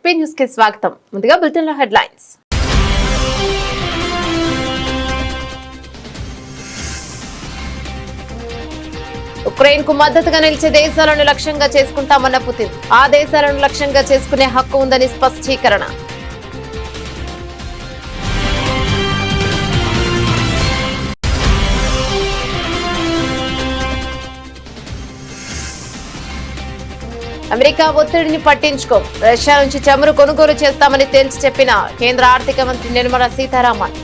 SP news కి స్వాగతం. ముందుగా బులెటిన్ లో హెడ్లైన్స్. ఉక్రెయిన్ కు మద్దతుగా నిలిచే దేశాలను లక్ష్యంగా చేసుకుంటామన్న పుతిన్. ఆ దేశాలను లక్ష్యంగా చేసుకునే హక్కు ఉందని స్పష్టీకరణ. అమెరికా ఒత్తిడిని పట్టించుకోం, రష్యా నుంచి చమురు కొనుగోలు చేస్తామని తేల్చి చెప్పిన కేంద్ర ఆర్థిక మంత్రి నిర్మలా సీతారామన్.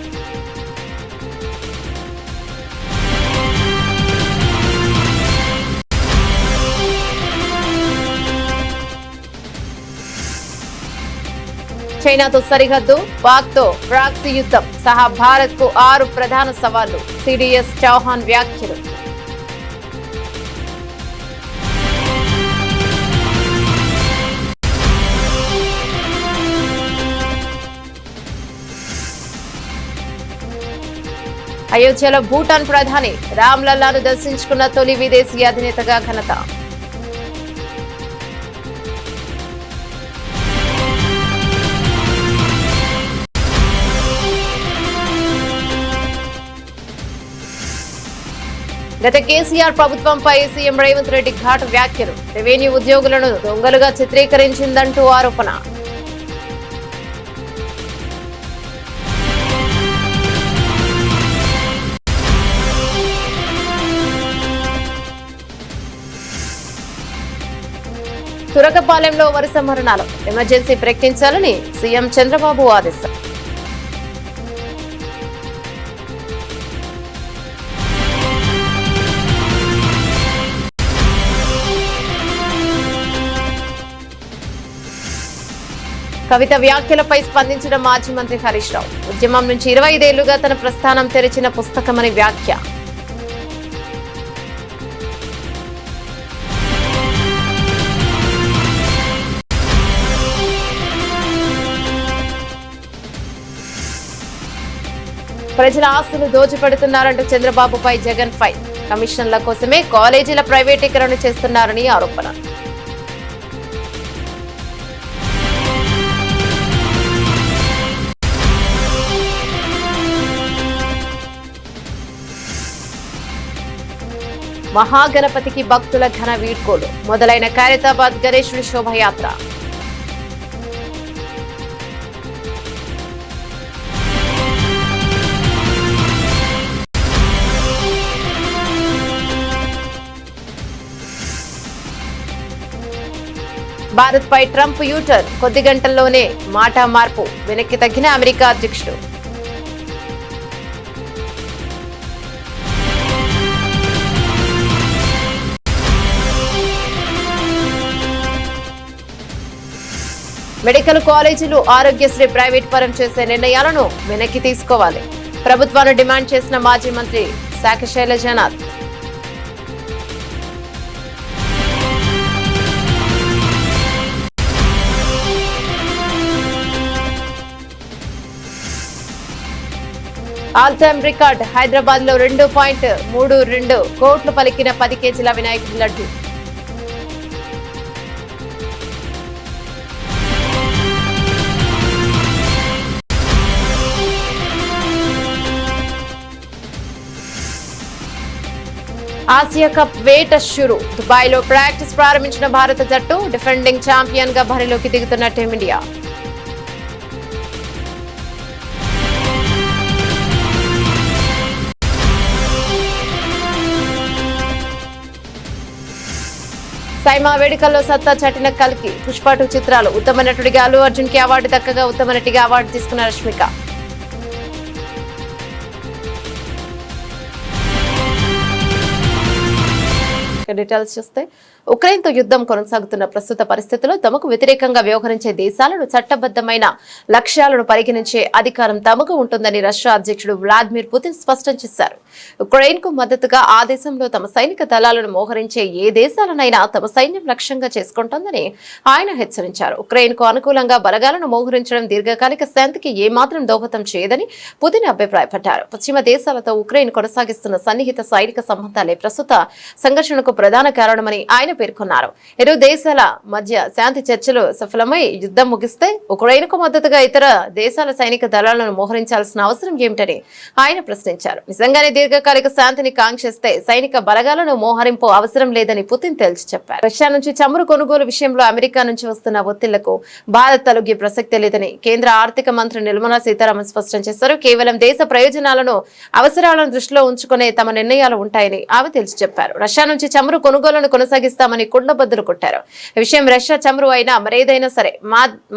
చైనాతో సరిహద్దు, పాక్తో ప్రాక్సీ యుద్ధం సహా భారత్ కు 6 ప్రధాన సవాళ్లు. సిడిఎస్ చౌహాన్ వ్యాఖ్యలు. అయోధ్యలో భూటాన్ ప్రధాని రామ్లల్లాను దర్శించుకున్న తొలి విదేశీ అధినేతగా ఘనత. గత కేసీఆర్ ప్రభుత్వంపై సీఎం రేవంత్ రెడ్డి ఘాటు వ్యాఖ్యలు. రెవెన్యూ ఉద్యోగులను దొంగలుగా చిత్రీకరించిందంటూ ఆరోపణ. తురకపాలెంలో వరుస మరణాలు. ఎమర్జెన్సీ ప్రకటించాలని సీఎం చంద్రబాబు ఆదేశం. కవిత వ్యాఖ్యలపై స్పందించిన మాజీ మంత్రి హరీష్ రావు. ఉద్యమం నుంచి 25 ఏళ్లుగా తన ప్రస్థానం తెరిచిన పుస్తకమని వ్యాఖ్య. ప్రజల ఆస్తులు దోచిపెడుతున్నారంటూ చంద్రబాబుపై జగన్ ఫైర్. కమిషన్ల కోసమే కాలేజీల ప్రైవేటీకరణ చేస్తున్నారని ఆరోపణ. మహాగణపతికి భక్తుల ఘన వీడ్కోలు. మొదలైన ఖైరతాబాద్ గణేశుడి శోభయాత్ర. భారత్ పై ట్రంప్ యూటర్న్. కొద్ది గంటల్లోనే మాట మార్పు. వెనక్కి తగ్గిన అమెరికా అధ్యక్షుడు. మెడికల్ కాలేజీలు ఆరోగ్యశ్రీ ప్రైవేట్ పరం చేసే నిర్ణయాలను వెనక్కి తీసుకోవాలి. ప్రభుత్వాన్ని డిమాండ్ చేసిన మాజీ మంత్రి శాఖ Sailajanath. All time record. Hyderabad లో 2.32 కోట్లు పలికిన 10 కేజీల వినాయకుడి లడ్డు. ఆసియా కప్ వేట షురు. దుబాయ్ లో ప్రాక్టీస్ ప్రారంభించిన భారత జట్టు. డిఫెండింగ్ ఛాంపియన్ గా బరిలోకి దిగుతున్న టీమిండియా. సైమా వేడుకల్లో సత్తా చాటిన కల్కి. పుష్ప 2 చిత్రాలు. ఉత్తమ నటుడిగా అల్లు అర్జున్ కి అవార్డు దక్కగా ఉత్తమ నటిగా అవార్డు తీసుకున్న రష్మిక. డీటెయిల్స్ చూస్తే, ఉక్రెయిన్ తో యుద్ధం కొనసాగుతున్న ప్రస్తుత పరిస్థితుల్లో తమకు వ్యతిరేకంగా వ్యవహరించే దేశాలను చట్టబద్దమైన లక్ష్యాలను పరిగణించే అధికారం తమకు ఉంటుందని రష్యా అధ్యక్షుడు వ్లాదిమిర్ పుతిన్ స్పష్టం చేశారు. ఉక్రెయిన్ కు మద్దతుగా ఆ దేశంలో తమ సైనిక దళాలను మోహరించే ఏ దేశాలనైనా తమ సైన్యం లక్ష్యంగా చేసుకుంటోందని ఆయన హెచ్చరించారు. ఉక్రెయిన్ కు అనుకూలంగా బలగాలను మోహరించడం దీర్ఘకాలిక శాంతికి ఏమాత్రం దోహదం చేయదని పుతిన్ అభిప్రాయపడ్డారు. పశ్చిమ దేశాలతో ఉక్రెయిన్ కొనసాగిస్తున్న సన్నిహిత సైనిక సంబంధాలే ప్రస్తుత సంఘర్షణకు ప్రధాన కారణమని ఆయన పేర్కొన్నారు. ఇరు దేశాల మధ్య శాంతి చర్చలు సఫలమై యుద్ధం ముగిస్తే ఉక్రెయిన్కు మద్దతుగా ఇతర దేశాల సైనిక దళాలను మోహరించాల్సిన అవసరం ఏమిటని ఆయన ప్రశ్నించారు. నిజంగానే దీర్ఘకాలిక శాంతిని కాంక్షిస్తే సైనిక బలగాలను మోహరింపు అవసరం లేదని పుతిన్ తేల్చి చెప్పారు. రష్యా నుంచి చమురు కొనుగోలు విషయంలో అమెరికా నుంచి వస్తున్న ఒత్తిళ్లకు భారత్ తలొగ్గే ప్రసక్తే లేదని కేంద్ర ఆర్థిక మంత్రి నిర్మలా సీతారామన్ స్పష్టం చేశారు. కేవలం దేశ ప్రయోజనాలను అవసరాలను దృష్టిలో ఉంచుకునే తమ నిర్ణయాలు ఉంటాయని ఆమె తేల్చి చెప్పారు. రష్యా నుంచి చమురు కొనుగోలును కొనసాగిస్తామని కుండబద్దలు కొట్టారు. ఈ విషయం రష్యా చమురు అయినా మరేదైనా సరే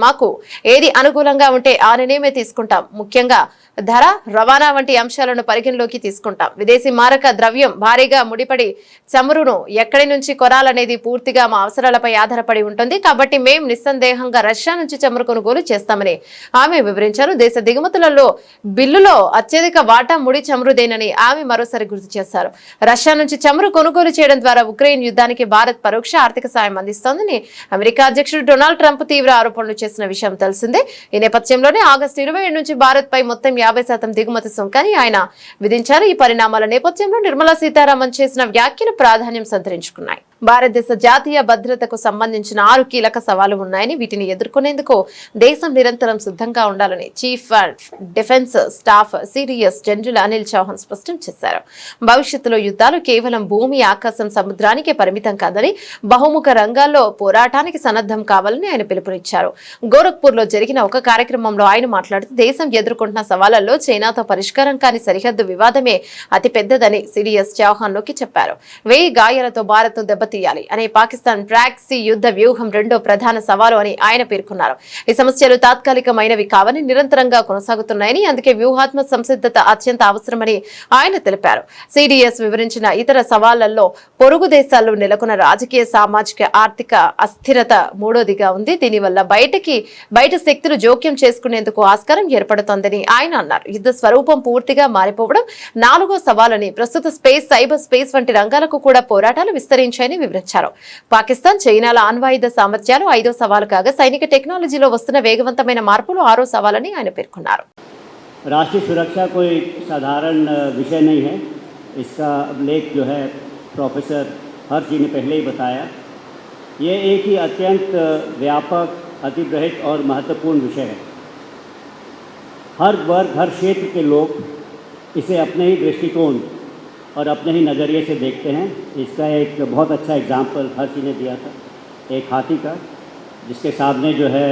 మాకు ఏది అనుకూలంగా ఉంటే ఆ నిర్ణయమే తీసుకుంటాం. ముఖ్యంగా ధర, రవాణా వంటి అంశాలను పరిగణలోకి తీసుకుంటాం. విదేశీ మారక ద్రవ్యం భారీగా ముడిపడి చమురును ఎక్కడి నుంచి కొనాలనేది పూర్తిగా మా అవసరాలపై ఆధారపడి ఉంటుంది. కాబట్టి మేం నిస్సందేహంగా రష్యా నుంచి చమురు కొనుగోలు చేస్తామని ఆమె వివరించారు. దేశ దిగుమతులలో బిల్లులో అత్యధిక వాటా ముడి చమురుదేనని ఆమె మరోసారి గుర్తు చేశారు. రష్యా నుంచి చమురు కొనుగోలు చేయడం ద్వారా ఉక్రెయిన్ యుద్ధానికి భారత్ పరోక్ష ఆర్థిక సాయం అందిస్తోందని అమెరికా అధ్యక్షుడు డొనాల్డ్ ట్రంప్ తీవ్ర ఆరోపణలు చేసిన విషయం తెలిసిందే. ఈ నేపథ్యంలోనే ఆగస్టు 27 నుంచి భారత్ పై మొత్తం 50% దిగుమతి సుంకాన్ని ఆయన విధించారు. ఈ పరిణామాల నేపథ్యంలో నిర్మలా సీతారామన్ చేసిన వ్యాఖ్యలు ప్రాధాన్యం సంతరించుకున్నాయి. భారతదేశ జాతీయ భద్రతకు సంబంధించిన 6 కీలక సవాళ్లు ఉన్నాయని, వీటిని ఎదుర్కొనేందుకు దేశం నిరంతరం సిద్ధంగా ఉండాలని chief defence staff CDS general Anil Chauhan స్పష్టం చేశారు. భవిష్యత్తులో యుద్ధాలు కేవలం భూమి, ఆకాశం, సముద్రానికే పరిమితం కాదని బహుముఖ రంగాల్లో పోరాటానికి సన్నద్ధం కావాలని ఆయన పిలుపునిచ్చారు. గోరఖ్పూర్ లో జరిగిన ఒక కార్యక్రమంలో ఆయన మాట్లాడుతూ దేశం ఎదుర్కొంటున్న సవాళ్లలో చైనాతో పరిష్కారం కాని సరిహద్దు వివాదమే అతి పెద్దదని సిడిఎస్ చౌహాన్ నొక్కి చెప్పారు. 1000 గాయాలతో భారత్ ను దెబ్బతీయాలి అనే పాకిస్తాన్ ప్రాక్సీ యుద్ధ వ్యూహం రెండో ప్రధాన సవాలు అని ఆయన పేర్కొన్నారు. ఈ సమస్యలు తాత్కాలికమైనవి కావని, నిరంతరంగా కొనసాగుతున్నాయని, అందుకే వ్యూహాత్మక సంసిద్ధత అత్యంత అవసరమని ఆయన తెలిపారు. సిడిఎస్ వివరించిన ఇతర సవాళ్లలో పొరుగు దేశాల్లో నెలకొన్న రాజకీయ, సామాజిక, ఆర్థిక అస్థిరత మూడోదిగా ఉంది. దీనివల్ల బయట శక్తులు జోక్యం చేసుకునేందుకు ఆస్కారం ఏర్పడుతోందని ఆయన అన్నారు. యుద్ధ స్వరూపం పూర్తిగా మారిపోవడం నాలుగో సవాలని, ప్రస్తుత స్పేస్, సైబర్ స్పేస్ వంటి రంగాలకు కూడా పోరాటాలు విస్తరించాయని వివరించారు. పాకిస్తాన్, చైనాల అణ్వాయుధ సామర్థ్యాలు 5వ సవాలు కాగా, సైనిక టెక్నాలజీలో వస్తున్న వేగవంతమైన మార్పులు 6వ సవాలని ఆయన పేర్కొన్నారు. राष्ट्रीय सुरक्षा कोई साधारण विषय नहीं है। इसका लेख जो है प्रोफेसर हर्ष जी ने पहले ही बताया। ये एक ही अत्यंत व्यापक, अतिबृहत और महत्वपूर्ण विषय है। हर वर्ग, हर क्षेत्र के लोग इसे अपने ही दृष्टिकोण और अपने ही नज़रिए से देखते हैं। इसका एक बहुत अच्छा एग्जाम्पल हर जी ने दिया था, एक हाथी का, जिसके सामने जो है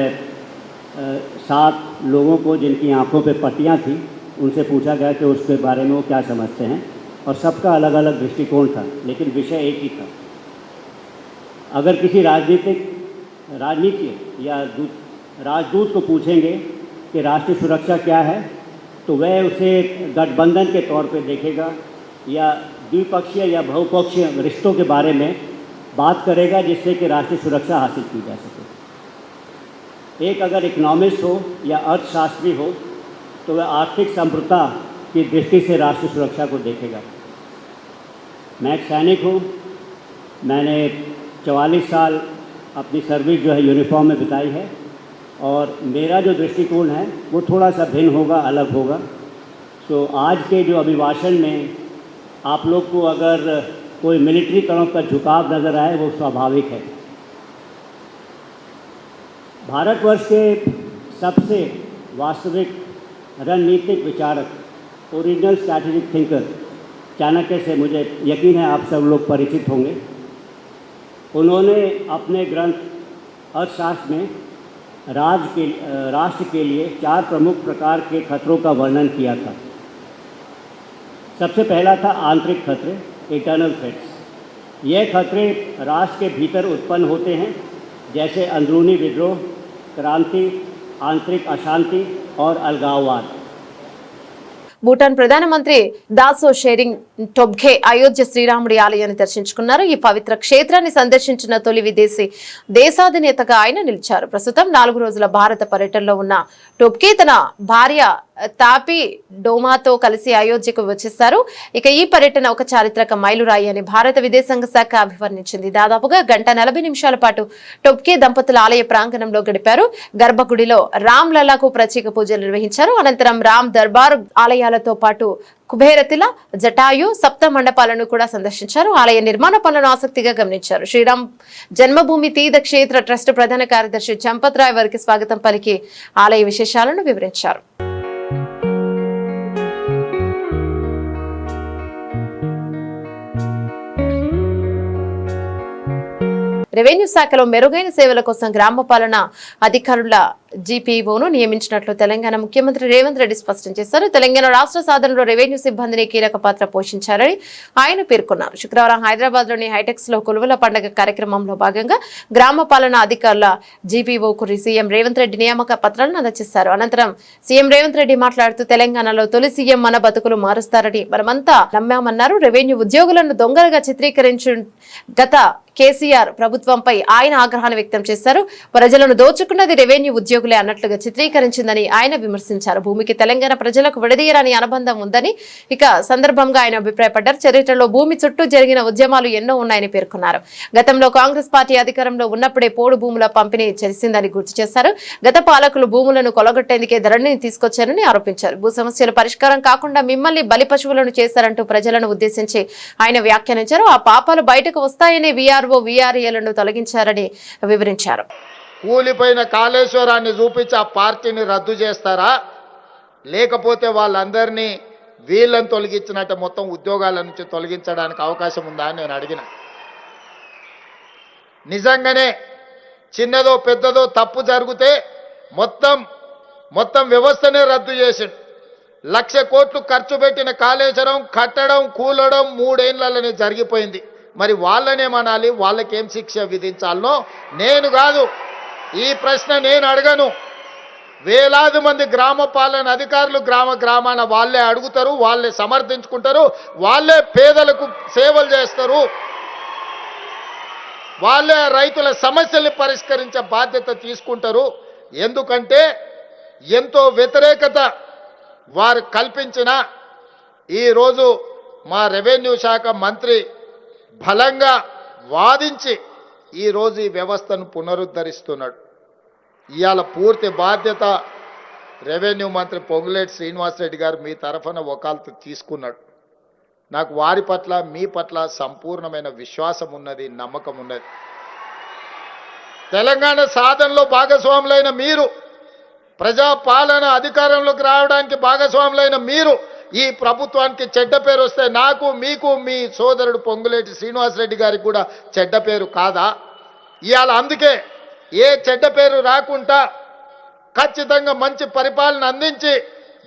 7 लोगों को, जिनकी आंखों पे पट्टियाँ थी, उनसे पूछा गया कि उसके बारे में वो क्या समझते हैं, और सबका अलग अलग दृष्टिकोण था, लेकिन विषय एक ही था। अगर किसी राजनीति या राजदूत को पूछेंगे कि राष्ट्रीय सुरक्षा क्या है, तो वह उसे गठबंधन के तौर पे देखेगा या द्विपक्षीय या बहुपक्षीय रिश्तों के बारे में बात करेगा, जिससे कि राष्ट्रीय सुरक्षा हासिल की जा सके। एक अगर इकोनॉमिस्ट हो या अर्थशास्त्री हो, तो वह आर्थिक संप्रभुता की दृष्टि से राष्ट्रीय सुरक्षा को देखेगा। मैं एक सैनिक हूँ। मैंने 44 साल अपनी सर्विस जो है यूनिफॉर्म में बिताई है, और मेरा जो दृष्टिकोण है वो थोड़ा सा भिन्न होगा, अलग होगा। तो आज के जो अभिभाषण में आप लोग को अगर कोई मिलिट्री तरफ का झुकाव नज़र आए, वो स्वाभाविक है। भारतवर्ष के सबसे वास्तविक रणनीतिक विचारक, ओरिजिनल स्ट्रैटेजिक थिंकर चाणक्य से मुझे यकीन है आप सब लोग परिचित होंगे। उन्होंने अपने ग्रंथ अर्थशास्त्र में राष्ट्र के लिए 4 प्रमुख प्रकार के खतरों का वर्णन किया था। सबसे पहला था आंतरिक खतरे, इंटरनल थ्रेट्स। ये खतरे राष्ट्र के भीतर उत्पन्न होते हैं, जैसे अंदरूनी विद्रोह, क्रांति, आंतरिक अशांति और अलगाववाद। భూటాన్ ప్రధానమంత్రి దాసో షెరింగ్ టొబ్గే అయోధ్య శ్రీరాముడి ఆలయాన్ని దర్శించుకున్నారు. ఈ పవిత్ర క్షేత్రాన్ని సందర్శించిన తొలి విదేశీ దేశాధినేతగా ఆయన నిలిచారు. ప్రస్తుతం 4 రోజుల భారత పర్యటనలో ఉన్న టొబ్గే తన భార్య తాపి డోమాతో కలిసి అయోధ్యకు వచ్చేశారు. ఇక ఈ పర్యటన ఒక చారిత్రక మైలురాయి అని భారత విదేశాంగ శాఖ అభివర్ణించింది. దాదాపుగా 1:40 పాటు టొబ్కే దంపతుల ఆలయ ప్రాంగణంలో గడిపారు. గర్భగుడిలో రామ్ లల్లాకు ప్రత్యేక పూజలు నిర్వహించారు. అనంతరం రామ్ దర్బార్ ఆలయాలతో పాటు కుబేరతిల, జటాయు, సప్త మండపాలను కూడా సందర్శించారు. ఆలయ నిర్మాణ పనులను ఆసక్తిగా గమనించారు. శ్రీరామ్ జన్మభూమి తీర్థ క్షేత్ర ట్రస్ట్ ప్రధాన కార్యదర్శి చంపత్ రాయ్ వారికి స్వాగతం పలికి ఆలయ విశేషాలను వివరించారు. రెవెన్యూ శాఖలో మెరుగైన సేవల కోసం గ్రామ పాలన అధికారుల జీపీఓను నియమించినట్లు తెలంగాణ ముఖ్యమంత్రి రేవంత్ రెడ్డి స్పష్టం చేశారు. తెలంగాణ రాష్ట్ర సాధనలో రెవెన్యూ సిబ్బందిని కీలక పాత్ర పోషించారని ఆయన పేర్కొన్నారు. శుక్రవారం హైదరాబాద్ లోని హైటెక్స్ లో కొలువుల పండుగ కార్యక్రమంలో భాగంగా గ్రామ పాలన అధికారుల జీపీఓకు సీఎం రేవంత్ రెడ్డి నియామక పత్రాలను అందజేశారు. అనంతరం సీఎం రేవంత్ రెడ్డి మాట్లాడుతూ తెలంగాణలో తొలి సీఎం మన బతుకులు మారుస్తారని మనమంతా నమ్మామన్నారు. రెవెన్యూ ఉద్యోగులను దొంగలుగా చిత్రీకరించు గత కేసీఆర్ ప్రభుత్వంపై ఆయన ఆగ్రహాన్ని వ్యక్తం చేశారు. ప్రజలను దోచుకున్నది రెవెన్యూ ఉద్యోగులే అన్నట్లుగా చిత్రీకరించిందని ఆయన విమర్శించారు. భూమికి తెలంగాణ ప్రజలకు విడదీయరాని అనుబంధం ఉందని ఇక సందర్భంగా ఆయన అభిప్రాయపడ్డారు. చరిత్రలో భూమి చుట్టూ జరిగిన ఉద్యమాలు ఎన్నో ఉన్నాయని పేర్కొన్నారు. గతంలో కాంగ్రెస్ పార్టీ అధికారంలో ఉన్నప్పుడే పోడు భూముల పంపిణీ చేసిందని గుర్తు చేశారు. గత పాలకులు భూములను కొలగొట్టేందుకే ధరణిని తీసుకొచ్చారని ఆరోపించారు. భూ సమస్యల పరిష్కారం కాకుండా మిమ్మల్ని బలి పశువులను చేశారంటూ ప్రజలను ఉద్దేశించి ఆయన వ్యాఖ్యానించారు. ఆ పాపాలు బయటకు వస్తాయని వీఆర్ఏలను తొలగించారని వివరించారు. కూలిపోయిన కాళేశ్వరాన్ని చూపించి ఆ పార్టీని రద్దు చేస్తారా, లేకపోతే వాళ్ళందరినీ వీళ్ళని తొలగించినట్టు మొత్తం ఉద్యోగాల నుంచి తొలగించడానికి అవకాశం ఉందా అని నేను అడిగిన. నిజంగానే చిన్నదో పెద్దదో తప్పు జరిగితే మొత్తం వ్యవస్థనే రద్దు చేసిండు. 1,00,000 కోట్లు ఖర్చు పెట్టిన కాళేశ్వరం కట్టడం కూలడం 3 ఏళ్లలోనే జరిగిపోయింది. మరి వాళ్ళనేమనాలి, వాళ్ళకేం శిక్ష విధించాలనో నేను కాదు, ఈ ప్రశ్న నేను అడగను. వేలాది మంది గ్రామ పాలన అధికారులు గ్రామాన వాళ్ళే అడుగుతారు, వాళ్ళే సమర్థించుకుంటారు, వాళ్ళే పేదలకు సేవలు చేస్తారు, వాళ్ళే రైతుల సమస్యల్ని పరిష్కరించే బాధ్యత తీసుకుంటారు. ఎందుకంటే ఎంతో వ్యతిరేకత వారు కల్పించిన ఈరోజు మా రెవెన్యూ శాఖ మంత్రి బలంగా వాదించి ఈరోజు ఈ వ్యవస్థను పునరుద్ధరిస్తున్నాడు. ఇవాళ పూర్తి బాధ్యత రెవెన్యూ మంత్రి పొంగులేటి శ్రీనివాసరెడ్డి గారు మీ తరఫున వకాల్తు తీసుకున్నాడు. నాకు వారి పట్ల మీ పట్ల సంపూర్ణమైన విశ్వాసం ఉన్నది, నమ్మకం ఉన్నది. తెలంగాణ సాధనలో భాగస్వాములైన మీరు, ప్రజాపాలన అధికారంలోకి రావడానికి భాగస్వాములైన మీరు ఈ ప్రభుత్వానికి చెడ్డ పేరు వస్తే నాకు, మీకు, మీ సోదరుడు పొంగులేటి శ్రీనివాసరెడ్డి గారికి కూడా చెడ్డ పేరు కాదా? ఇవాళ అందుకే ఏ చెడ్డ పేరు రాకుండా ఖచ్చితంగా మంచి పరిపాలన అందించి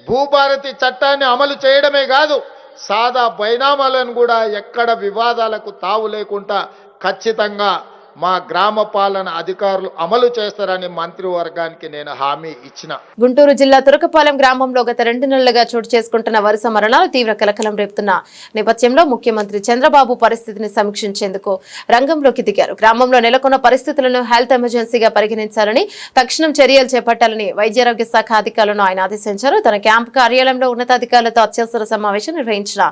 భూభారతి చట్టాన్ని అమలు చేయడమే కాదు, సాదా బైనామాలను కూడా ఎక్కడ వివాదాలకు తావు లేకుండా ఖచ్చితంగా మా గ్రామ పాలన అధికారులు అమలు చేస్తారని మంత్రివర్గానికి నేను హామీ ఇచ్చిన. గుంటూరు జిల్లా తురకపాలెం గ్రామంలో గత 2 నెలలుగా చోటు చేసుకుంటున్న వరుస మరణాలు తీవ్ర కలకలం రేపుతున్న నేపథ్యంలో ముఖ్యమంత్రి చంద్రబాబు పరిస్థితిని సమీక్షించేందుకు రంగంలోకి దిగారు. గ్రామంలో నెలకొన్న పరిస్థితులను హెల్త్ ఎమర్జెన్సీగా పరిగణించాలని, తక్షణం చర్యలు చేపట్టాలని వైద్యారోగ్య శాఖ అధికారులను ఆయన ఆదేశించారు. తన క్యాంపు కార్యాలయంలో ఉన్నతాధికారులతో అత్యవసర సమావేశం నిర్వహించిన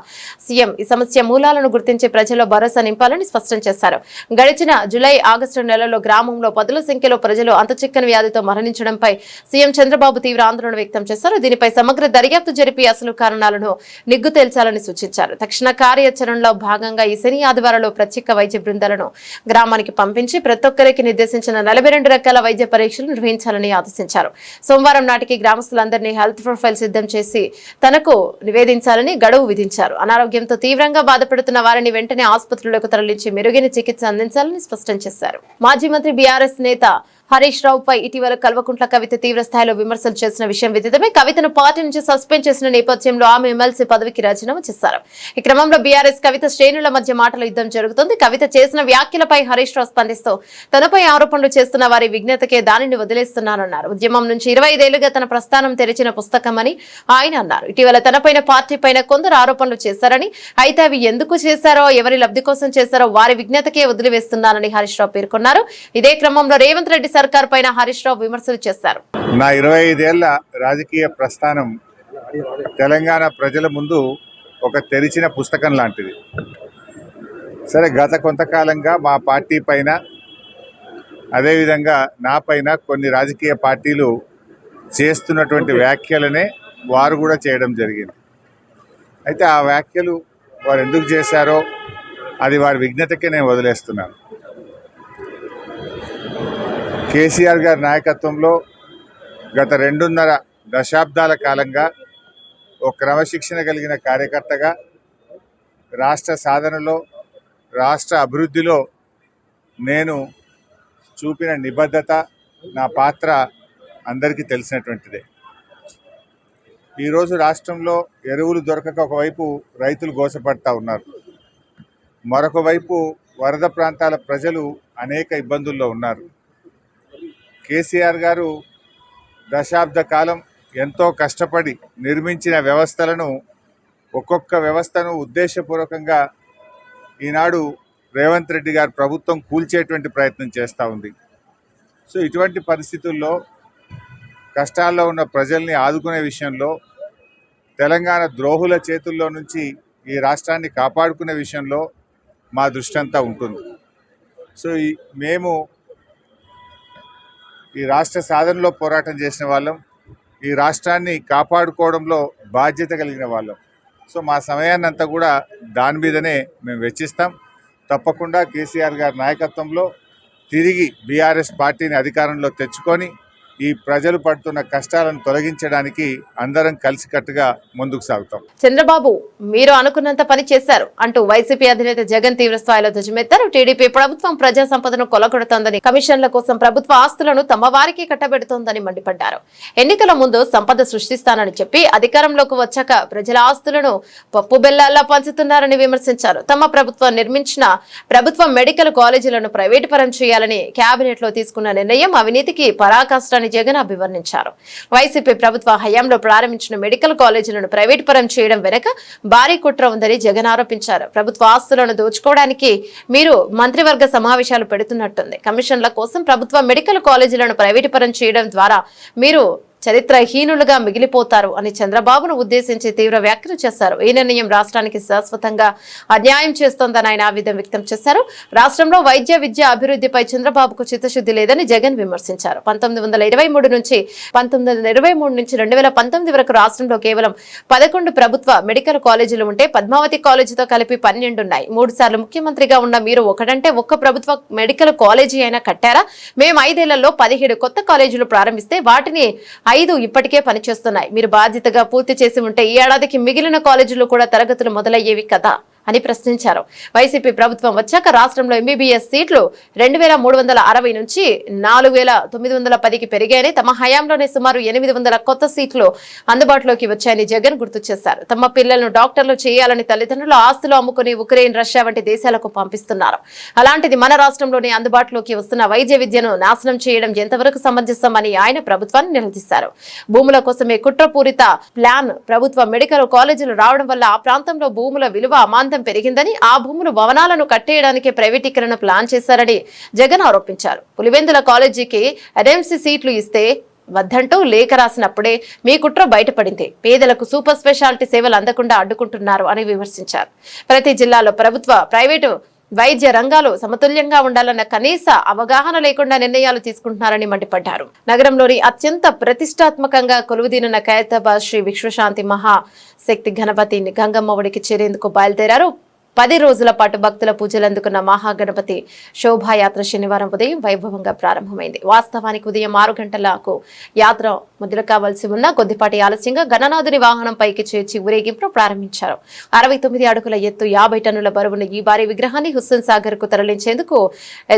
సీఎం ఈ సమస్య మూలాలను గుర్తించి ప్రజల్లో భరోసా నింపాలని స్పష్టం చేశారు. గడిచిన జూలై ఆగస్టు నెలలో గ్రామంలో 10ల సంఖ్యలో ప్రజలు అంతుచిక్కని వ్యాధితో మరణించడంపై సీఎం చంద్రబాబు తీవ్ర ఆందోళన వ్యక్తం చేశారు. దీనిపై సమగ్ర దర్యాప్తు జరిపి అసలు కారణాలను నిగ్గు తేల్చాలని సూచించారు. తక్షణ కార్యాచరణలో భాగంగా ఈ శని ఆదివారంలో ప్రత్యేక వైద్య బృందాలను గ్రామానికి పంపించి ప్రతి ఒక్కరికి నిర్దేశించిన 42 రకాల వైద్య పరీక్షలు నిర్వహించాలని ఆదేశించారు. సోమవారం నాటికి గ్రామస్తులందరినీ హెల్త్ ప్రొఫైల్ సిద్ధం చేసి తనకు నివేదించాలని గడువు విధించారు. అనారోగ్యంతో తీవ్రంగా బాధపడుతున్న వారిని వెంటనే ఆసుపత్రులకు తరలించి మెరుగైన చికిత్స అందించాలని స్పష్టం చేశారు. మాజీ మంత్రి బీఆర్ఎస్ నేత హరీష్ రావుపై ఇటీవల కల్వకుంట్ల కవిత తీవ్ర స్థాయిలో విమర్శలు చేసిన విషయం విదితమే. కవితను పార్టీ నుంచి సస్పెండ్ చేసిన నేపథ్యంలో ఆమె ఎమ్మెల్సీ పదవికి రాజీనామా చేశారు. ఈ క్రమంలో బీఆర్ఎస్ కవిత శ్రేణుల మధ్య మాటల యుద్ధం జరుగుతుంది. కవిత చేసిన వ్యాఖ్యలపై హరీష్ రావు స్పందిస్తూ తనపై ఆరోపణలు చేస్తున్న వారి విజ్ఞతకే దానిని వదిలేస్తున్నారన్నారు. ఉద్యమం నుంచి 25 ఏళ్లుగా తన ప్రస్థానం తెరిచిన పుస్తకమని ఆయన అన్నారు. ఇటీవల తనపైన పార్టీ పైన కొందరు ఆరోపణలు చేశారని, అయితే అవి ఎందుకు చేశారో, ఎవరి లబ్ధి కోసం చేశారో వారి విజ్ఞతకే వదిలివేస్తున్నారని హరీష్ రావు పేర్కొన్నారు. ఇదే క్రమంలో రేవంత్ రెడ్డి సర్కార్ పైన హరీష్ రావు విమర్శలు చేశారు. నా 25 ఏళ్ల రాజకీయ ప్రస్థానం తెలంగాణ ప్రజల ముందు ఒక తెరిచిన పుస్తకం లాంటిది. సరే, గత కొంతకాలంగా మా పార్టీ పైన అదేవిధంగా నా పైన కొన్ని రాజకీయ పార్టీలు చేస్తున్నటువంటి వ్యాఖ్యలనే వారు కూడా చేయడం జరిగింది. అయితే ఆ వ్యాఖ్యలు వారు ఎందుకు చేశారో అది వారి విజ్ఞతకే నేను వదిలేస్తున్నాను. కేసీఆర్ గారి నాయకత్వంలో గత 2.5 దశాబ్దాల కాలంగా ఒక క్రమశిక్షణ కలిగిన కార్యకర్తగా రాష్ట్ర సాధనలో, రాష్ట్ర అభివృద్ధిలో నేను చూపిన నిబద్ధత, నా పాత్ర అందరికీ తెలిసినటువంటిదే. ఈరోజు రాష్ట్రంలో ఎరువులు దొరకక ఒకవైపు రైతులు గోసపడతా ఉన్నారు, మరొక వైపు వరద ప్రాంతాల ప్రజలు అనేక ఇబ్బందుల్లో ఉన్నారు. కేసీఆర్ గారు దశాబ్ద కాలం ఎంతో కష్టపడి నిర్మించిన వ్యవస్థలను, ఒక్కొక్క వ్యవస్థను ఉద్దేశపూర్వకంగా ఈనాడు రేవంత్ రెడ్డి గారి ప్రభుత్వం కూల్చేటువంటి ప్రయత్నం చేస్తూ ఉంది. సో ఇటువంటి పరిస్థితుల్లో కష్టాల్లో ఉన్న ప్రజల్ని ఆదుకునే విషయంలో, తెలంగాణ ద్రోహుల చేతుల్లో నుంచి ఈ రాష్ట్రాన్ని కాపాడుకునే విషయంలో మా దృష్టి అంతా ఉంటుంది. సో మేము ఈ రాష్ట్ర సాధనలో పోరాటం చేసిన వాళ్ళం, ఈ రాష్ట్రాన్ని కాపాడుకోవడంలో బాధ్యత కలిగిన వాళ్ళం. సో మా సమయాన్ని అంతా కూడా దాని మీదనే మేము వెచ్చిస్తాం. తప్పకుండా కేసీఆర్ గారి నాయకత్వంలో తిరిగి బీఆర్ఎస్ పార్టీని అధికారంలో తెచ్చుకొని ఈ ప్రజలు పడుతున్న కష్టాలను తొలగించడానికి అందరం కలిసికట్టుగా ముందుకు సాగుతాం. చంద్రబాబు మీరు అనుకున్నంత పని చేశారు అంటూ వైసీపీ అధినేత జగన్ తీవ్ర స్థాయిలో ధ్వజమెత్తారు. టీడీపీ ప్రభుత్వం ప్రజా సంపదను కొలగొడుతోందని, కమిషన్ల కోసం ప్రభుత్వ ఆస్తులను తమ వారికి కట్టబెడుతోందని మండిపడ్డారు. ఎన్నికల ముందు సంపద సృష్టిస్తానని చెప్పి అధికారంలోకి వచ్చాక ప్రజల ఆస్తులను పప్పు బెల్లాల్లా పంచుతున్నారని విమర్శించారు. తమ ప్రభుత్వం నిర్మించిన ప్రభుత్వ మెడికల్ కాలేజీలను ప్రైవేటు పరం చేయాలని కేబినెట్ లో తీసుకున్న నిర్ణయం అవినీతికి పరాకాష్ఠ జగన్ అభివర్ణించారు. వైసీపీ ప్రభుత్వ హయాంలో ప్రారంభించిన మెడికల్ కాలేజీలను ప్రైవేట్ పరం చేయడం వెనుక భారీ కుట్ర ఉందని జగన్ ఆరోపించారు. ప్రభుత్వ ఆస్తులను దోచుకోవడానికి మీరు మంత్రివర్గ సమావేశాలు పెడుతున్నట్టుంది. కమిషన్ల కోసం ప్రభుత్వ మెడికల్ కాలేజీలను ప్రైవేటు పరం చేయడం ద్వారా మీరు చరిత్రహీనులుగా మిగిలిపోతారు అని చంద్రబాబును ఉద్దేశించి తీవ్ర వ్యాఖ్యలు చేశారు. ఈ నిర్ణయం రాష్ట్రానికి శాశ్వతంగా అన్యాయం చేస్తోందని ఆయన ఆవేదన వ్యక్తం చేశారు. రాష్ట్రంలో వైద్య విద్య అభివృద్ధిపై చంద్రబాబుకు చిత్తశుద్ధి లేదని జగన్ విమర్శించారు. 1923 నుంచి 2019 వరకు రాష్ట్రంలో కేవలం 11 ప్రభుత్వ మెడికల్ కాలేజీలు ఉంటే పద్మావతి కాలేజీతో కలిపి 12 ఉన్నాయి. 3 సార్లు ముఖ్యమంత్రిగా ఉన్న మీరు ఒకటంటే ఒక్క ప్రభుత్వ మెడికల్ కాలేజీ అయినా కట్టారా? మేము 5 ఏళ్లలో 17 కొత్త కాలేజీలు ప్రారంభిస్తే వాటిని 5 ఇప్పటికే పనిచేస్తున్నాయి. మీరు బాధ్యతగా పూర్తి చేసి ఉంటే ఈ ఏడాదికి మిగిలిన కాలేజీలు కూడా తరగతులు మొదలయ్యేవి కదా అని ప్రశ్నించారు. వైసీపీ ప్రభుత్వం వచ్చాక రాష్ట్రంలో ఎంబీబీఎస్ సీట్లు 2360 నుంచి 4910కి పెరిగాయని, తమ హయాంలోనే సుమారు 800 కొత్త సీట్లు అందుబాటులోకి వచ్చాయని జగన్ గుర్తు చేశారు. తమ పిల్లలను డాక్టర్లు చేయాలని తల్లిదండ్రులు ఆస్తులు అమ్ముకుని ఉక్రెయిన్, రష్యా వంటి దేశాలకు పంపిస్తున్నారు. అలాంటిది మన రాష్ట్రంలోనే అందుబాటులోకి వస్తున్న వైద్య విద్యను నాశనం చేయడం ఎంతవరకు సమంజసమని ఆయన ప్రభుత్వాన్ని నిలదీశారు. భూముల కోసమే కుట్రపూరిత ప్లాన్ ప్రభుత్వ మెడికల్ కాలేజీలు రావడం వల్ల ఆ ప్రాంతంలో భూముల విలువ అమాంతం పెరిగిందని, ఆ భూములు భవనాలను కట్టేయడానికి ప్రైవేటీకరణ ప్లాన్ చేశారని జగన్ ఆరోపించారు. పులివెందుల కాలేజీకి ఎన్ఎంసీ సీట్లు ఇస్తే వద్దంటూ లేఖ రాసినప్పుడే మీ కుట్ర బయటపడింది. పేదలకు సూపర్ స్పెషాలిటీ సేవలు అందకుండా అడ్డుకుంటున్నారు అని విమర్శించారు. ప్రతి జిల్లాలో ప్రభుత్వ, ప్రైవేటు వైద్య రంగాలు సమతుల్యంగా ఉండాలన్న కనీస అవగాహన లేకుండా నిర్ణయాలు తీసుకుంటున్నారని మండిపడ్డారు. నగరంలోని అత్యంత ప్రతిష్టాత్మకంగా కొలువుదీనున్న ఖైరతాబాద్ శ్రీ విశ్వశాంతి మహాశక్తి గణపతి గంగమ్మ ఒడికి చేరేందుకు బయలుదేరారు. 10 రోజుల పాటు భక్తుల పూజలు అందుకున్న మహాగణపతి శోభాయాత్ర శనివారం ఉదయం వైభవంగా ప్రారంభమైంది. వాస్తవానికి ఉదయం 6 గంటలకు యాత్ర మొదలు కావాల్సి ఉన్న కొద్దిపాటి ఆలస్యంగా గణనాథుని వాహనం పైకి చేర్చి ఊరేగింపు ప్రారంభించారు. 69 అడుగుల ఎత్తు, 50 టన్నుల బరువున్న ఈ భారీ విగ్రహాన్ని హుస్సేన్ సాగర్ కు తరలించేందుకు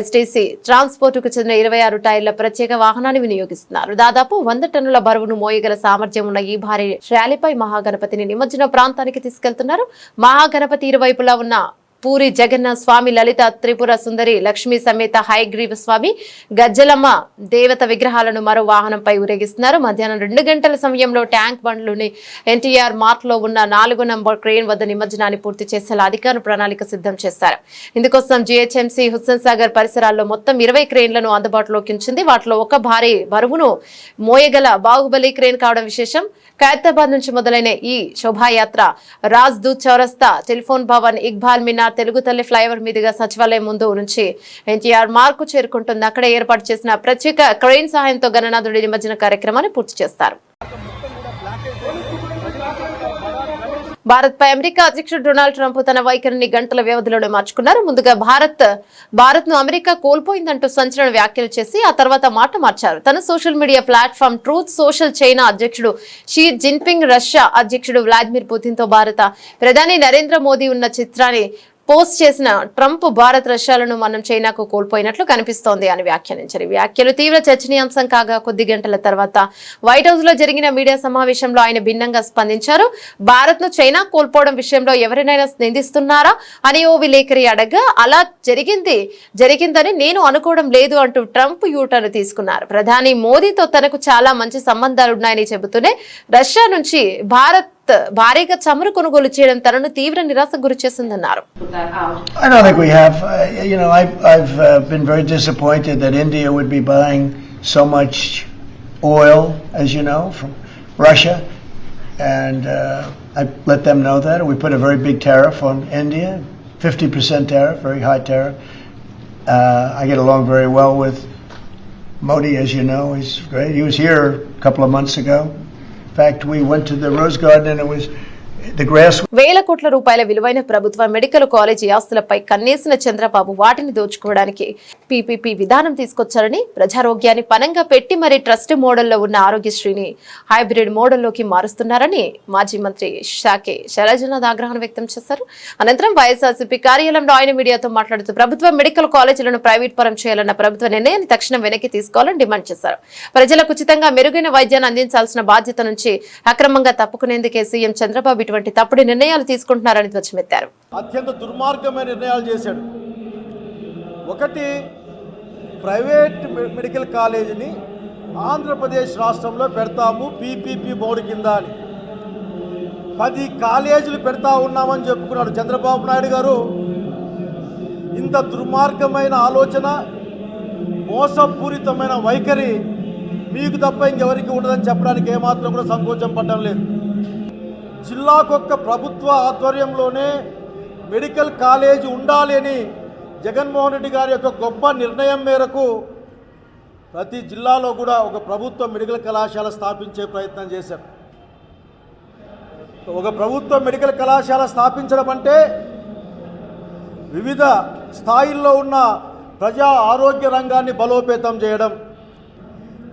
ఎస్టీసీ ట్రాన్స్పోర్ట్ కు చెందిన 26 టైర్ల ప్రత్యేక వాహనాన్ని వినియోగిస్తున్నారు. దాదాపు 100 టన్నుల బరువును మోయగల సామర్థ్యం ఉన్న ఈ భారీ ర్యాలీపై మహాగణపతిని నిమజ్జన ప్రాంతానికి తీసుకెళ్తున్నారు. మహాగణపతి ఇరువైపులా ఉన్న పూరి జగన్నాథ్ స్వామి, లలిత త్రిపుర సుందరి, లక్ష్మీ సమేత హయగ్రీవ స్వామి, గజ్జలమ్మ దేవత విగ్రహాలను మరో వాహనంపై ఊరేగిస్తున్నారు. మధ్యాహ్నం 2 గంటల సమయంలో ట్యాంక్ బండ్లోని ఎన్టీఆర్ మార్ట్ లో ఉన్న 4 నంబర్ క్రేన్ వద్ద నిమజ్జనాన్ని పూర్తి చేసేలా అధికారులు ప్రణాళిక సిద్ధం చేశారు. ఇందుకోసం జీహెచ్ఎంసీ హుస్సేన్ సాగర్ పరిసరాల్లో మొత్తం 20 క్రేన్లను అందుబాటులోకి ఉంచింది. వాటిలో ఒక భారీ బరువును మోయగల బాహుబలి క్రేన్ కావడం విశేషం. ఖైరతాబాద్ నుంచి మొదలైన ఈ శోభాయాత్ర రాజ్ దూత్ చౌరస్తా, టెలిఫోన్ భవన్, ఇక్బాల్ మినార్, తెలుగు తల్లి ఫ్లైఓవర్ మీదుగా సచివాలయం ముందు నుంచి ఎన్టీఆర్ మార్క్ కు చేరుకుంటుంది. అక్కడ ఏర్పాటు చేసిన ప్రత్యేక క్రెయిన్ సహాయంతో గణనాథుడి నిమజ్జన కార్యక్రమాన్ని పూర్తి చేస్తారు. భారత్ పై అమెరికా అధ్యక్షుడు డొనాల్డ్ ట్రంప్ తన వైఖరిని గంటల వ్యవధిలోనే మార్చుకున్నారు. ముందుగా భారత్ ను అమెరికా కోల్పోయిందంటూ సంచలన వ్యాఖ్యలు చేసి ఆ తర్వాత మాట మార్చారు. తన social media platform truth social China అధ్యక్షుడు షీ జిన్పింగ్, రష్యా అధ్యక్షుడు వ్లాదిమిర్ పుతిన్ తో భారత ప్రధాని నరేంద్ర మోదీ ఉన్న చిత్రాన్ని పోస్ట్ చేసిన ట్రంప్ భారత్, రష్యాలను మనం చైనాకు కోల్పోయినట్లు కనిపిస్తోంది అని వ్యాఖ్యానించారు. ఈ వ్యాఖ్యలు తీవ్ర చర్చనీయాంశం కాగా కొద్ది గంటల తర్వాత వైట్ హౌస్ లో జరిగిన మీడియా సమావేశంలో ఆయన భిన్నంగా స్పందించారు. భారత్ ను చైనా కోల్పోవడం విషయంలో ఎవరినైనా నిందిస్తున్నారా అని ఓ విలేకరి అడగా, అలా జరిగిందని నేను అనుకోవడం లేదు అంటూ ట్రంప్ యూటర్న్ తీసుకున్నారు. ప్రధాని మోదీతో తనకు చాలా మంచి సంబంధాలున్నాయని చెబుతూనే రష్యా నుంచి భారత్ భారీగా చమురు కొనుగోలు చేయడం తనను తీవ్ర నిరాశకు గురి చేసిందన్నారు. I don't think we have. I've been very disappointed that India would be buying so much oil, as you know, from Russia, and I let them know that. We put a very big tariff on India, 50% tariff, very high tariff. I get along very well with Modi, as you know. He's great. He was here a couple of months ago. In fact, we went to the Rose Garden and it was the grass. వేల కోట్ల రూపాయల విలువైన ప్రభుత్వ medical college ఆస్తులపై కన్నేసిన చంద్రబాబు వాటిని దోచుకోవడానికి PPP విధానం తీసుకొచ్చారని, ప్రజారోగ్యాన్ని పనంగా పెట్టి మరీ ట్రస్ట్ మోడల్లో ఉన్న ఆరోగ్యశ్రీని హైబ్రిడ్ మోడల్లోకి మారుస్తున్నారని మాజీ మంత్రి షాకే శైలజనాథ్ ఆగ్రహం వ్యక్తం చేశారు. అనంతరం వైఎస్ఆర్సీపీ కార్యాలయంలో ఆయన మీడియాతో మాట్లాడుతూ ప్రభుత్వ మెడికల్ కాలేజీలను ప్రైవేట్ పరం చేయాలన్న ప్రభుత్వ నిర్ణయాన్ని తక్షణం వెనక్కి తీసుకోవాలని డిమాండ్ చేశారు. ప్రజలకు ఉచితంగా మెరుగైన వైద్యాన్ని అందించాల్సిన బాధ్యత నుంచి అక్రమంగా తప్పుకునేందుకే సీఎం చంద్రబాబు ఇటువంటి తప్పుడు నిర్ణయాలు తీసుకుంటున్నారని ధ్వజమెత్తారు. అత్యంత దుర్మార్గమైన నిర్ణయాలు చేశాడు. ఒకటి, ప్రైవేట్ మెడికల్ కాలేజీని ఆంధ్రప్రదేశ్ రాష్ట్రంలో పెడతాము పీపీపీ మోడ్ కింద అని 10 కాలేజీలు పెడతా ఉన్నామని చెప్పుకున్నాడు చంద్రబాబు నాయుడు గారు. ఇంత దుర్మార్గమైన ఆలోచన, మోసపూరితమైన వైఖరి మీకు తప్ప ఇంకెవరికి ఉండదని చెప్పడానికి ఏమాత్రం కూడా సంకోచం పడడం లేదు. జిల్లాకొక్క ప్రభుత్వ ఆధ్వర్యంలోనే మెడికల్ కాలేజీ ఉండాలి అని జగన్మోహన్ రెడ్డి గారి యొక్క గొప్ప నిర్ణయం మేరకు ప్రతి జిల్లాలో కూడా ఒక ప్రభుత్వ మెడికల్ కళాశాల స్థాపించే ప్రయత్నం చేశారు. ఒక ప్రభుత్వ మెడికల్ కళాశాల స్థాపించడం అంటే వివిధ స్థాయిల్లో ఉన్న ప్రజా ఆరోగ్య రంగాన్ని బలోపేతం చేయడం.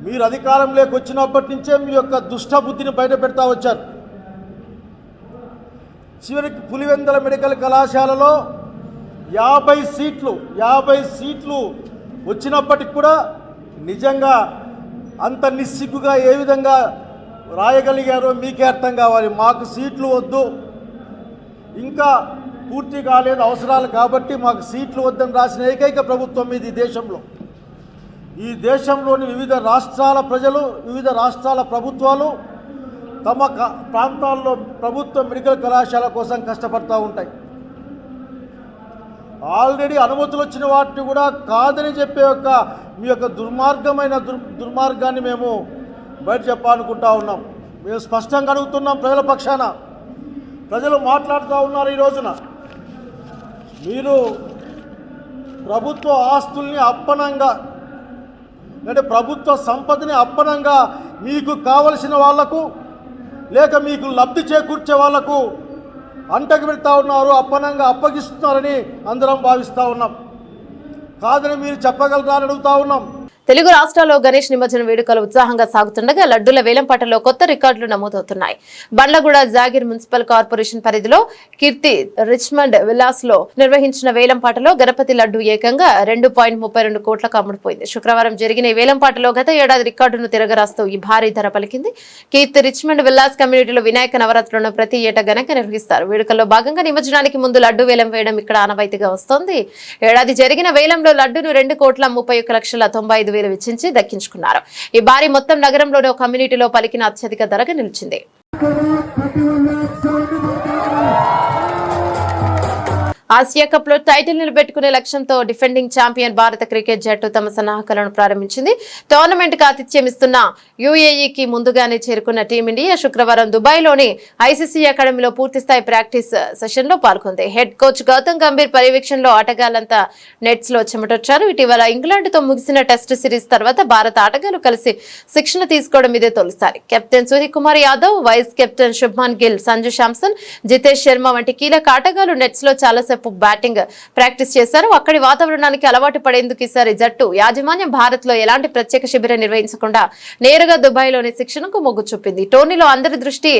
మీరు అధికారంలోకి వచ్చినప్పటి నుంచే మీ యొక్క దుష్ట బుద్ధిని బయట పెడతా వచ్చారు. చివరికి పులివెందుల మెడికల్ కళాశాలలో 50 సీట్లు వచ్చినప్పటికి కూడా నిజంగా అంత నిస్సిగ్గుగా ఏ విధంగా రాయగలిగారో మీకే అర్థం కావాలి. మాకు సీట్లు వద్దు, ఇంకా పూర్తి కాలేదు అవసరాలు కాబట్టి మాకు సీట్లు వద్దని రాసిన ఏకైక ప్రభుత్వం ఇది దేశంలో. ఈ దేశంలోని వివిధ రాష్ట్రాల ప్రజలు, వివిధ రాష్ట్రాల ప్రభుత్వాలు తమ ప్రాంతాల్లో ప్రభుత్వ మెడికల్ కళాశాల కోసం కష్టపడుతూ ఉంటాయి. ఆల్రెడీ అనుమతులు వచ్చిన వాటిని కూడా కాదని చెప్పే మీ యొక్క దుర్మార్గాన్ని మేము బయట చెప్పాలనుకుంటా ఉన్నాం. మేము స్పష్టంగా అడుగుతున్నాం ప్రజల పక్షాన. ప్రజలు మాట్లాడుతూ ఉన్నారు. ఈ రోజున మీరు ప్రభుత్వ ఆస్తుల్ని అప్పనంగా, అంటే ప్రభుత్వ సంపదని అప్పనంగా మీకు కావలసిన వాళ్లకు లేక మీకు లబ్ధి చేకూర్చే వాళ్లకు అంటకు పెడతా ఉన్నారు, అప్పనంగా అప్పగిస్తున్నారని అందరం భావిస్తూ ఉన్నాం. కాదని మీరు చెప్పగలరా అని అడుగుతా ఉన్నాం. తెలుగు రాష్ట్రాల్లో గణేష్ నిమజ్జన వేడుకలు ఉత్సాహంగా సాగుతుండగా లడ్డూల వేలంపాటలో కొత్త రికార్డులు నమోదవుతున్నాయి. బండ్లగూడ జాగీర్ మున్సిపల్ కార్పొరేషన్ పరిధిలో కీర్తి రిచ్మండ్ విలాస్ లో నిర్వహించిన వేలంపాటలో గణపతి లడ్డు ఏకంగా 2.32 కోట్లకు అమ్ముడుపోయింది. శుక్రవారం జరిగిన ఈ వేలంపాటలో గత ఏడాది రికార్డును తిరగరాస్తూ ఈ భారీ ధర పలికింది. కీర్తి రిచ్మండ్ విలాస్ కమ్యూనిటీలో వినాయక నవరాత్రులను ప్రతి ఏటా ఘనంగా నిర్వహిస్తారు. వేడుకల్లో భాగంగా నిమజ్జనానికి ముందు లడ్డు వేలం వేయడం ఇక్కడ ఆనవాయితీగా వస్తోంది. ఏడాది జరిగిన వేలంలో లడ్డును 2,31,95,000 వెచ్చించి దక్కించుకున్నారు. ఈ భారీ మొత్తం నగరంలోని ఒక కమ్యూనిటీలో పలికిన అత్యధిక ధరగా నిలిచింది. ఆసియా కప్ లో టైటిల్ నిలబెట్టుకునే లక్ష్యంతో డిఫెండింగ్ ఛాంపియన్ భారత క్రికెట్ జట్టు తమ సన్నాహకాలను ప్రారంభించింది. టోర్నమెంట్ కు ఆతిథ్యం ఇస్తున్న యుఏఈకి ముందుగానే చేరుకున్న టీమిండియా శుక్రవారం దుబాయ్ లోని ఐసీసీ అకాడమీలో పూర్తిస్థాయి ప్రాక్టీస్ సెషన్ లో పాల్గొంది. హెడ్ కోచ్ గౌతమ్ గంభీర్ పర్యవేక్షణలో ఆటగాళ్లంతా నెట్స్ లో చెమటొచ్చారు. ఇటీవల ఇంగ్లాండ్ తో ముగిసిన టెస్ట్ సిరీస్ తర్వాత భారత ఆటగాళ్లు కలిసి శిక్షణ తీసుకోవడం ఇదే తొలిసారి. Captain Suryakumar Yadav, vice captain Shubman Gill, Sanju Samson, Jitesh Sharma వంటి కీలక ఆటగాళ్లు నెట్స్ లో చాలాసేపు బ్యాటింగ్ ప్రాక్టీస్ చేశారు. అక్కడి వాతావరణానికి అలవాటు పడేందుకు ఈసారి జట్టు యాజమాన్యం భారత్ లో ఎలాంటి ప్రత్యేక శిబిరం నిర్వహించకుండా నేరుగా దుబాయ్ లోని శిక్షణకు మొగ్గు చూపింది. టోర్నీలో అందరి దృష్టి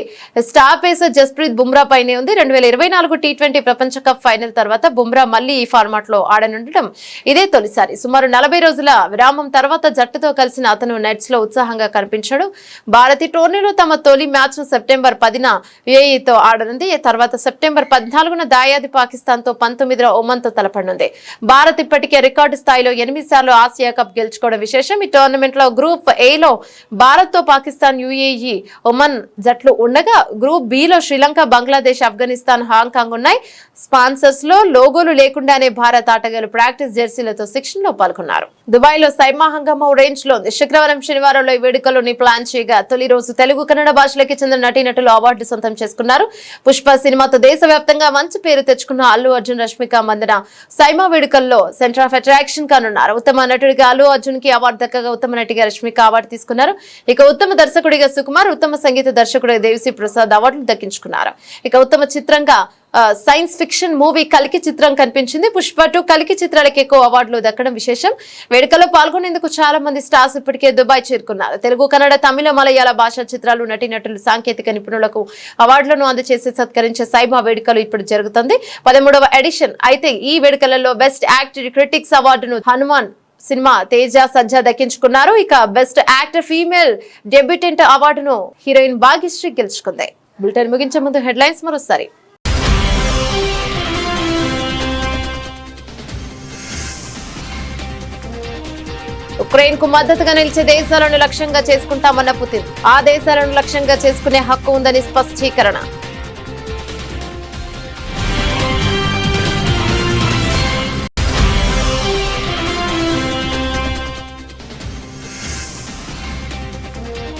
స్టార్ పేసర్ జస్ప్రీత్ బుమ్రా పైనే ఉంది. 2024 టీ20 ప్రపంచ కప్ ఫైనల్ తర్వాత బుమ్రా మళ్లీ ఈ ఫార్మాట్ లో ఆడనుండటం ఇదే తొలిసారి. సుమారు 40 రోజుల విరామం తర్వాత జట్టుతో కలిసిన అతను నెట్స్ లో ఉత్సాహంగా కనిపించాడు. భారత్ టోర్నీలో తమ తొలి మ్యాచ్ ను సెప్టెంబర్ 10న యుఏఈతో ఆడనుంది. తర్వాత సెప్టెంబర్ 14న దాయాది పాకిస్తాన్ తో 19వ ఒమన్ తో తలపడనుంది. భారత్ ఇప్పటికే రికార్డు స్థాయిలో 8 సార్లు ఆసియా కప్ గెలుచుకోవడం విశేషం. ఈ టోర్నమెంట్ లో గ్రూప్ ఏ లో భారత్ తో పాకిస్తాన్, యుఏఈ, ఒమన్ జట్లు ఉండగా గ్రూప్ బి లో శ్రీలంక, బంగ్లాదేశ్, ఆఫ్ఘనిస్తాన్, హాంకాంగ్ ఉన్నాయి. స్పాన్సర్స్ లో లోగోలు లేకుండానే భారత్ ఆటగాళ్లు ప్రాక్టీస్ జెర్సీలతో శిక్షణలో పాల్గొన్నారు. దుబాయ్ లో సైమా హంగామా రేంజ్ లో ఉంది. శుక్రవారం, శనివారంలో ఈ వేడుకలోని ప్లాన్ చేయగా తొలి రోజు తెలుగు, కన్నడ భాషలకి చెందిన నటీనటులు అవార్డు సొంతం చేసుకున్నారు. పుష్ప సినిమాతో దేశవ్యాప్తంగా మంచి పేరు తెచ్చుకున్న అల్లు అర్జున్, రష్మిక మందన సైమా వేడుకల్లో సెంటర్ ఆఫ్ అట్రాక్షన్ కానున్నారు. ఉత్తమ నటుడిగా అల్లు అర్జున్ కి అవార్డు దక్కగా ఉత్తమ నటిగా రష్మిక అవార్డు తీసుకున్నారు. ఇక ఉత్తమ దర్శకుడిగా సుకుమార్, ఉత్తమ సంగీత దర్శకుడిగా దేవిశ్రీ ప్రసాద్ అవార్డులు దక్కించుకున్నారు. ఇక ఉత్తమ చిత్రంగా సైన్స్ ఫిక్షన్ మూవీ కల్కి చిత్రం కనిపించింది. పుష్ప 2 కల్కి చిత్రాలకు ఎక్కువ అవార్డులు దక్కడం విశేషం. వేడుకలో పాల్గొనేందుకు చాలా మంది స్టార్స్ ఇప్పటికే దుబాయ్ చేరుకున్నారు. తెలుగు, కన్నడ, తమిళ, మలయాళ భాషా చిత్రాలు, నటీనటులు, సాంకేతిక నిపుణులకు అవార్డులను అందజేసి సత్కరించే సైమా వేడుకలు ఇప్పుడు జరుగుతుంది. 13వ ఎడిషన్. అయితే ఈ వేడుకలలో బెస్ట్ యాక్టర్ క్రిటిక్స్ అవార్డును హనుమాన్ సినిమా తేజ సజ్జా దక్కించుకున్నారు. ఇక బెస్ట్ యాక్టర్ ఫీమేల్ డెబ్యూటెంట్ అవార్డును హీరోయిన్ భాగ్యశ్రీ గెలుచుకుంది. బులెటిన్ ముగించే ముందు హెడ్లైన్స్ మరోసారి. ఉక్రెయిన్ కు మద్దతుగా నిలిచే దేశాలను లక్ష్యంగా చేసుకుంటామన్న పుతిన్. ఆ దేశాలను లక్ష్యంగా చేసుకునే హక్కు ఉందని స్పష్టీకరణ.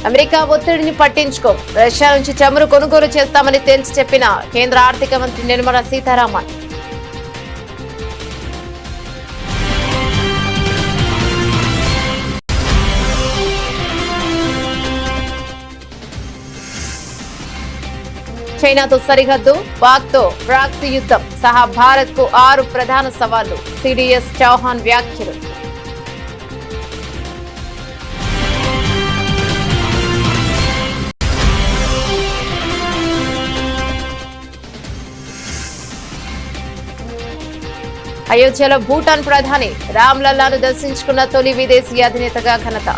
అమెరికా ఒత్తిడిని పట్టించుకో, రష్యా నుంచి చమురు కొనుగోలు చేస్తామని తేల్చి చెప్పిన కేంద్ర ఆర్థిక మంత్రి నిర్మలా సీతారామన్. చైనాతో సరిహద్దు, పాక్ తో ప్రాక్సీ యుద్ధం సహా భారత్ కు 6 ప్రధాన సవాళ్లు. సిడిఎస్ చౌహాన్ వ్యాఖ్యలు. అయోధ్యలో భూటాన్ ప్రధాని రామ్లల్లాను దర్శించుకున్న తొలి విదేశీ అధినేతగా ఘనత.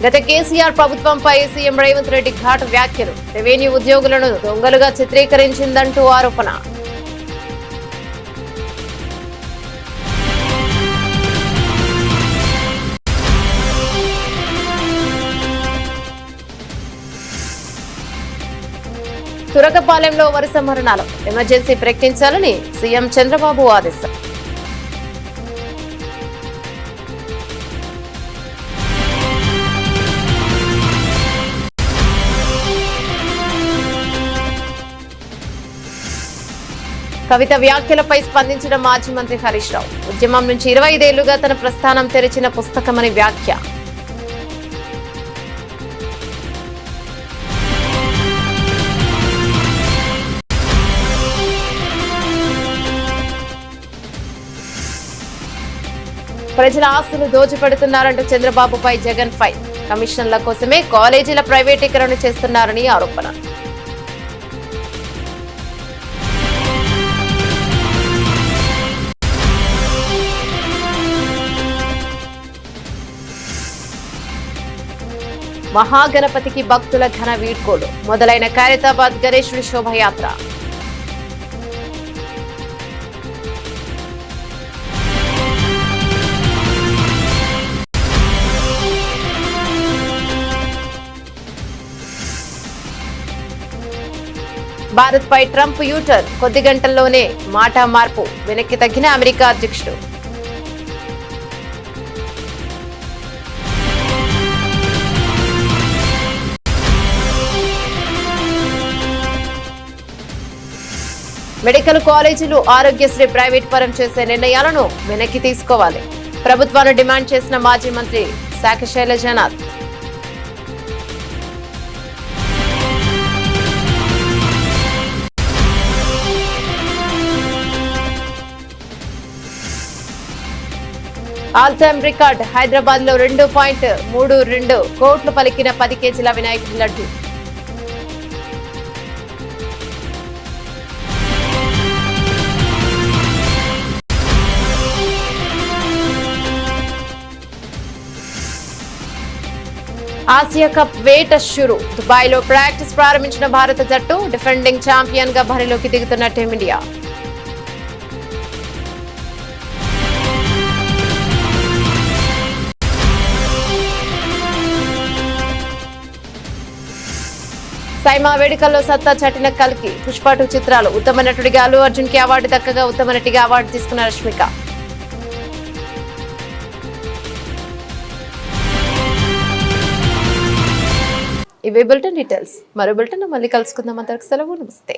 గత కేసీఆర్ ప్రభుత్వంపై సీఎం రేవంత్ రెడ్డి ఘాటు వ్యాఖ్యలు. రెవెన్యూ ఉద్యోగులను దొంగలుగా చిత్రీకరించిందంటూ ఆరోపణ. తురకపాలెంలో వరుస మరణాలు. ఎమర్జెన్సీ ప్రకటించాలని సీఎం చంద్రబాబు ఆదేశం. కవిత వ్యాఖ్యలపై స్పందించిన మాజీ మంత్రి హరీష్ రావు. ఉద్యమం నుంచి 25 ఏళ్లుగా తన ప్రస్థానం తెరిచిన పుస్తకమని వ్యాఖ్య. ప్రజల ఆస్తులు దోచిపెడుతున్నారంటూ చంద్రబాబుపై జగన్ ఫైర్. కమిషన్ల కోసమే కాలేజీల ప్రైవేటీకరణ చేస్తున్నారని ఆరోపణ. మహాగణపతికి భక్తుల ఘన వీడ్కోలు. మొదలైన ఖైరతాబాద్ గణేశుడి శోభయాత్ర. భారత్ పై ట్రంప్ యూటర్న్. కొద్ది గంటల్లోనే మాట మార్పు. వెనక్కి తగ్గిన అమెరికా అధ్యక్షుడు. మెడికల్ కాలేజీలు ఆరోగ్యశ్రీ ప్రైవేట్ పరం చేసే నిర్ణయాలను వెనక్కి తీసుకోవాలి. ప్రభుత్వాన్ని డిమాండ్ చేసిన మాజీ మంత్రి శాఖ Sailajanath. All time record. Hyderabad లో 2.32 కోట్లు పలికిన 10 కేజీల వినాయకుడి లడ్డు. ఆసియా కప్ వేట షురు. దుబాయ్ లో ప్రాక్టీస్ ప్రారంభించిన భారత జట్టు. డిఫెండింగ్ ఛాంపియన్ గా బరిలోకి దిగుతున్న టీమిండియా. సైమా వేడుకల్లో సత్తా చాటిన కల్కి. పుష్ప 2 చిత్రాలు. ఉత్తమ నటుడిగా అల్లు అర్జున్ కి అవార్డు దక్కగా ఉత్తమ నటిగా అవార్డు తీసుకున్న రష్మిక. ఇవే బులెటిన్ డీటెయిల్స్. మరో బులెటిన్ మళ్ళీ కలుసుకుందాం. అంతవరకు సెలవు. నమస్తే.